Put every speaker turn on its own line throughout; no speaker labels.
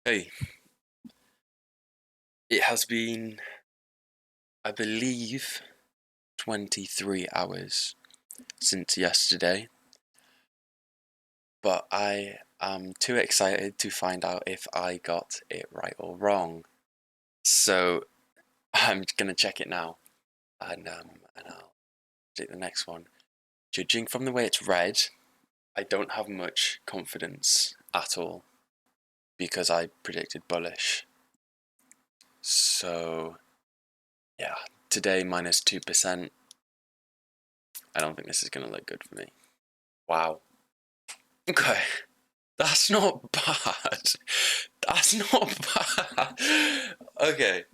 Hey, it has been, I believe, 23 hours since yesterday, but I am too excited to find out if I got it right or wrong. So I'm gonna check it now, and I'll take the next one. Judging from the way it's read, I don't have much confidence at all because I predicted bullish. So yeah, today minus 2%. I don't think this is gonna look good for me. Wow. Okay. That's not bad. That's not bad. Okay,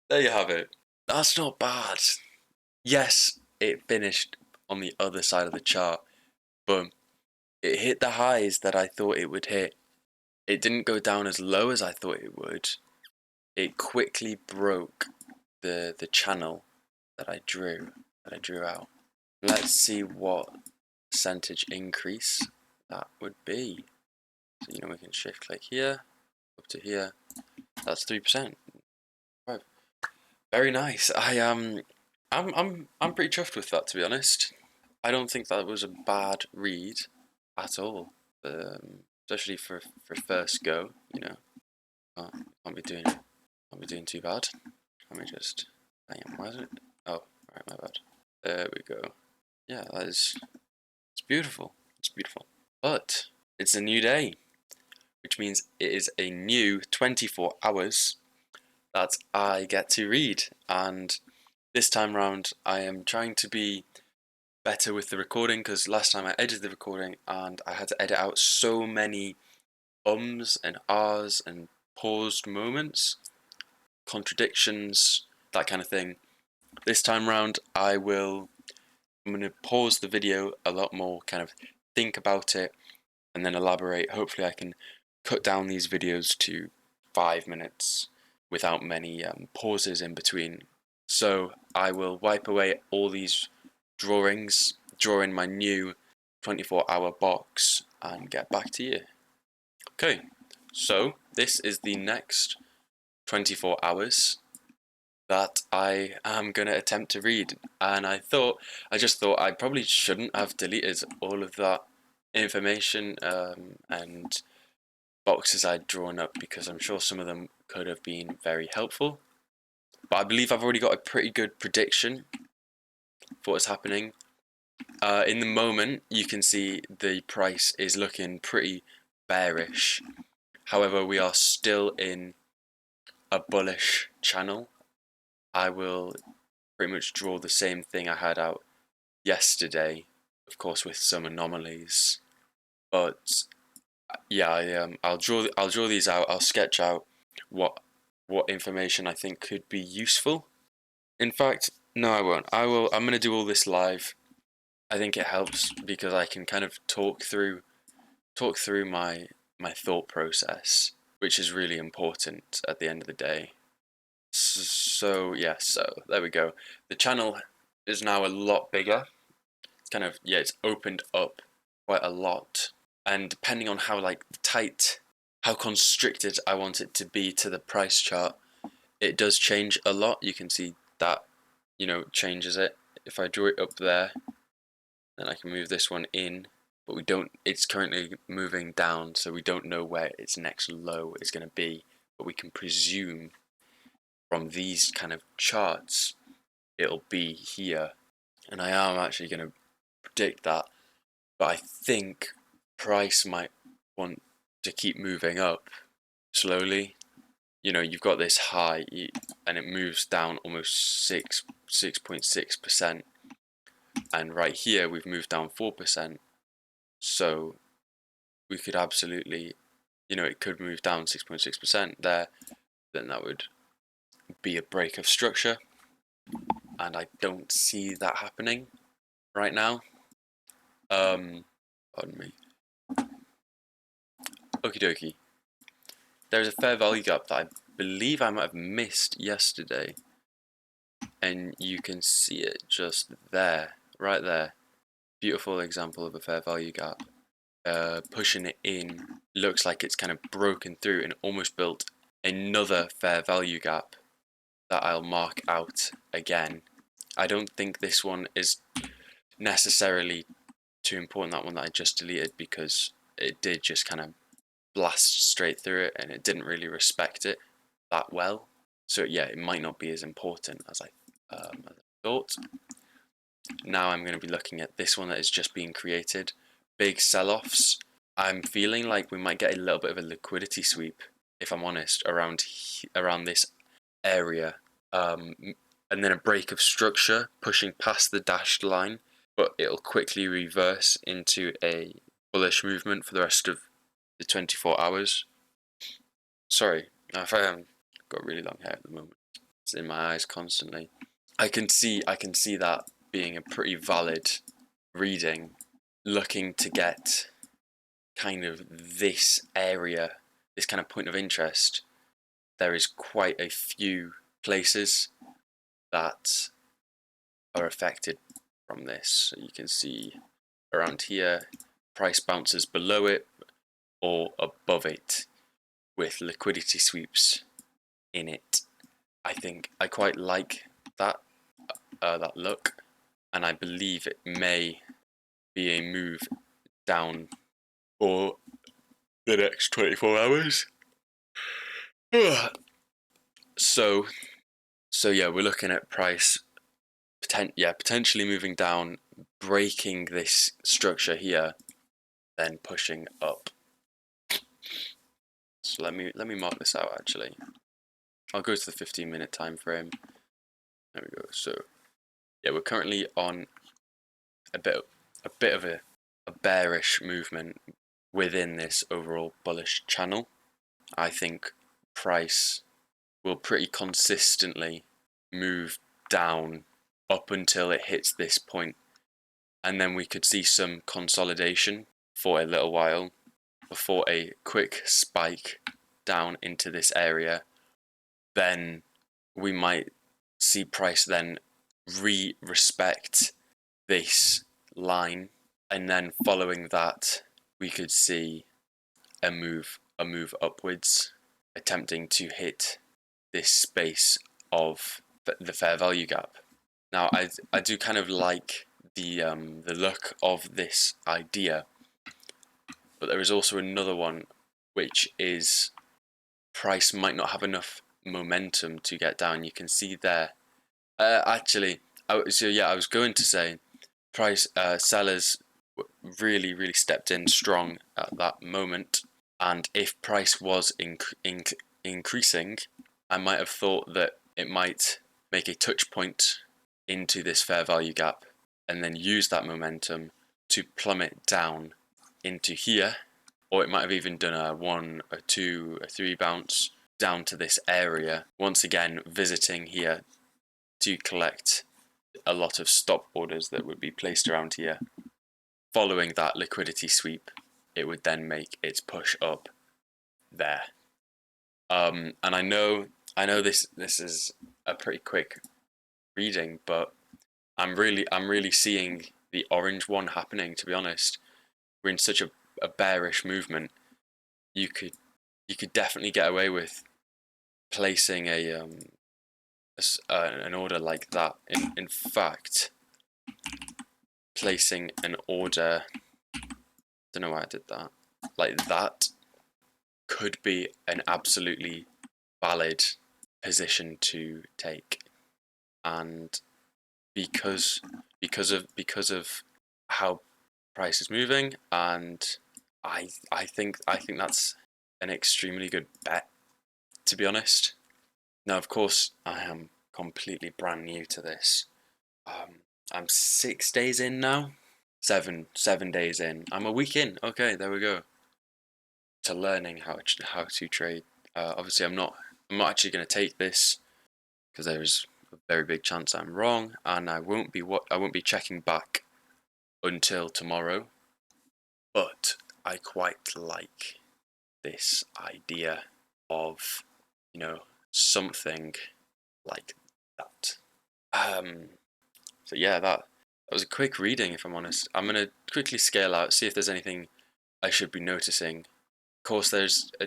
there you have it. That's not bad. Yes, it finished on the other side of the chart, but it hit the highs that I thought it would hit. It didn't go down as low as I thought it would. It quickly broke the channel that I drew out. Let's see what percentage increase that would be. So we can shift click here up to here. That's 3%. Very nice. I'm pretty chuffed with that, to be honest. I don't think that was a bad read at all. Especially for first go. Can't be doing too bad. Let me just hang on. Why is it? Oh, right, my bad. There we go. Yeah, it's beautiful. It's beautiful. But it's a new day, which means it is a new 24 hours that I get to read. And this time round, I am trying to be better with the recording because last time I edited the recording and I had to edit out so many ums and ahs and paused moments, contradictions, that kind of thing. This time round, I'm going to pause the video a lot more, kind of think about it, and then elaborate. Hopefully I can cut down these videos to 5 minutes without many pauses in between. So I will wipe away all these drawings, draw in my new 24-hour box, and get back to you. Okay, so this is the next 24 hours that I am going to attempt to read. And I just thought I probably shouldn't have deleted all of that information and boxes I'd drawn up because I'm sure some of them could have been very helpful. But I believe I've already got a pretty good prediction for what's happening. In the moment, you can see the price is looking pretty bearish. However, we are still in a bullish channel. I will pretty much draw the same thing I had out yesterday, of course with some anomalies. But yeah, I'll draw these out. I'll sketch out what information I think could be useful. In fact, no, I won't. I'm going to do all this live. I think it helps because I can kind of talk through my thought process, which is really important at the end of the day. So yeah, so there we go. The channel is now a lot bigger. It's opened up quite a lot, and depending on how tight, how constricted I want it to be to the price chart, it does change a lot. You can see that changes it. If I draw it up there, then I can move this one in, but we don't. It's currently moving down, so we don't know where its next low is going to be, but we can presume from these kind of charts it'll be here, and I am actually going to predict that, but I think price might want to keep moving up slowly. You've got this high and it moves down almost 6.6%, and right here we've moved down 4%, so we could absolutely, it could move down 6.6% there, then that would be a break of structure, and I don't see that happening right now. Pardon me. Okie dokie. There's a fair value gap that I believe I might have missed yesterday, and you can see it just there, right there. Beautiful example of a fair value gap. pushing it in, looks like it's kind of broken through and almost built another fair value gap that I'll mark out again. I don't think this one is necessarily too important, that one that I just deleted, because it did just kind of blast straight through it and it didn't really respect it that well. So yeah, it might not be as important as I thought. Now I'm going to be looking at this one that is just being created. Big sell-offs. I'm feeling like we might get a little bit of a liquidity sweep, if I'm honest, around this area. And then a break of structure pushing past the dashed line, but it'll quickly reverse into a bullish movement for the rest of the 24 hours. Sorry, I've got really long hair at the moment. It's in my eyes constantly. I can see that being a pretty valid reading, looking to get kind of this area, this kind of point of interest. There is quite a few places that are affected from this. So you can see around here, price bounces below it or above it with liquidity sweeps in it. I think I quite like that look, and I believe it may be a move down for the next 24 hours. so yeah, we're looking at price potentially moving down, breaking this structure here, then pushing up. So let me mark this out actually. I'll go to the 15-minute time frame. There we go. So yeah, we're currently on a bit of a bearish movement within this overall bullish channel. I think price will pretty consistently move down up until it hits this point, and then we could see some consolidation for a little while before a quick spike down into this area. Then we might see price then respect this line, and then following that we could see a move upwards, attempting to hit this space of the fair value gap. Now I do kind of like the look of this idea, but there is also another one, which is price might not have enough momentum to get down. You can see there. Actually, I was going to say price sellers really stepped in strong at that moment, and if price was increasing, I might have thought that it might make a touch point into this fair value gap and then use that momentum to plummet down into here, or it might have even done a 1, a 2, a 3 bounce down to this area, once again visiting here to collect a lot of stop orders that would be placed around here. Following that liquidity sweep, it would then make its push up there. And I know this is a pretty quick reading, but I'm really seeing the orange one happening, to be honest. We're in such a bearish movement. You could definitely get away with placing an order like that. In fact, placing an order, don't know why I did that, like that could be an absolutely valid position to take, and because of how price is moving, and I think that's an extremely good bet, to be honest. Now, of course, I am completely brand new to this. I'm 6 days in now, seven days in. I'm a week in. Okay, there we go. To learning how to trade. Obviously, I'm not actually going to take this because there is a very big chance I'm wrong, and I won't be checking back until tomorrow. But I quite like this idea of, something like that. So yeah, that was a quick reading, if I'm honest. I'm gonna quickly scale out, see if there's anything I should be noticing. Of course, that's a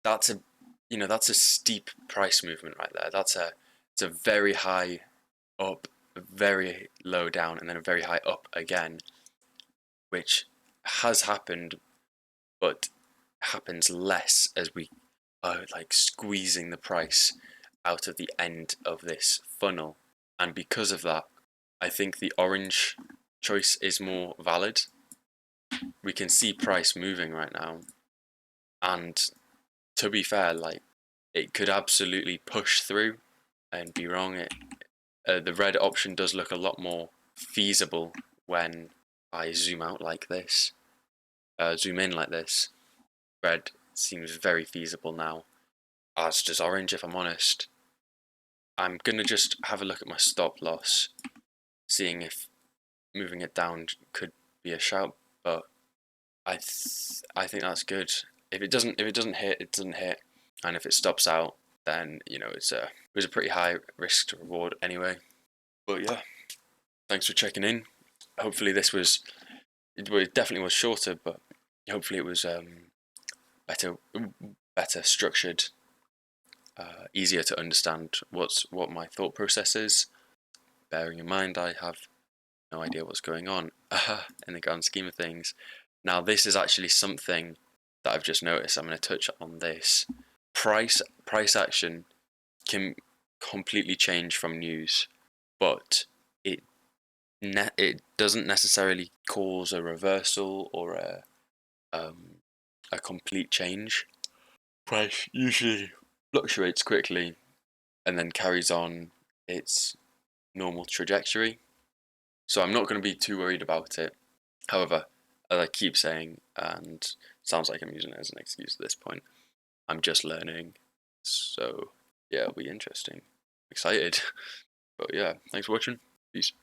that's a steep price movement right there. It's a very high up, very low down, and then a very high up again, which has happened, but happens less as we are like squeezing the price out of the end of this funnel. And because of that, I think the orange choice is more valid. We can see price moving right now, and to be fair, like it could absolutely push through and be wrong. The red option does look a lot more feasible when I zoom out like this, zoom in like this. Red seems very feasible now, as does orange, if I'm honest. I'm gonna just have a look at my stop loss, seeing if moving it down could be a shout, but I think that's good. If it doesn't hit, it doesn't hit, and if it stops out, then it was a pretty high risk to reward anyway. But yeah, thanks for checking in. Hopefully it definitely was shorter, but hopefully it was better structured, easier to understand what my thought process is. Bearing in mind I have no idea what's going on in the grand scheme of things. Now this is actually something that I've just noticed. I'm going to touch on this. Price action can completely change from news, but it doesn't necessarily cause a reversal or a complete change. Price usually fluctuates quickly and then carries on its normal trajectory. So I'm not going to be too worried about it. However, as I keep saying, and sounds like I'm using it as an excuse at this point, I'm just learning. So yeah, it'll be interesting. Excited. But yeah, thanks for watching. Peace.